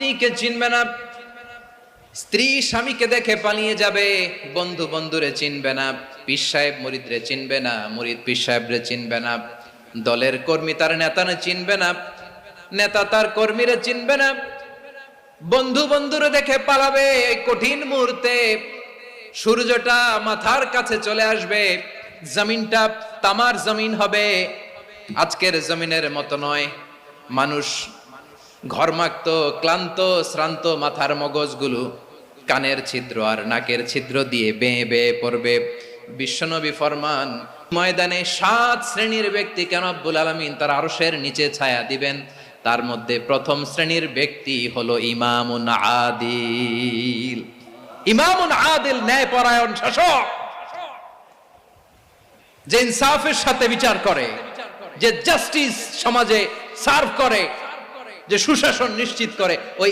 স্ত্রীকে চিনবে না, স্ত্রী স্বামীকে দেখে পালিয়ে যাবে, বন্ধু বন্ধুরে চিনবে না, পীর সাহেব মুরিদরে চিনবে না, মুরিদ পীর সাহেবরে চিনবে না, দলের কর্মী তার নেতারে চিনবে না, নেতা তার কর্মীরে চিনবে না, বন্ধু বন্ধুরে দেখে পালাবে। এই কঠিন মুহূর্তে সূর্যটা মাথার কাছে চলে আসবে, জমিনটা তামার জমিন হবে, আজকের জমিনের মতো নয়। মানুষ ঘর্মাক্ত, ক্লান্ত, শ্রান্ত মাথার মগজগুলো কানের ছিদ্র আর নাকের ছিদ্র দিয়ে বেয়ে বেয়ে পড়বে। বিশ্বনবী ফরমান, ময়দানে 7 শ্রেণীর ব্যক্তিকে রব্বুল আলামিন তার আরশের নিচে ছায়া দিবেন। তার মধ্যে প্রথম শ্রেণীর ব্যক্তি হলো ইমামুন আদিল। ইমামুন আদিল, ন্যায়পরায়ণ শাসক, যে ইনসাফের সাথে বিচার করে, যে জাস্টিস সমাজে সার্ভ করে, যে সুশাসন নিশ্চিত করে, ওই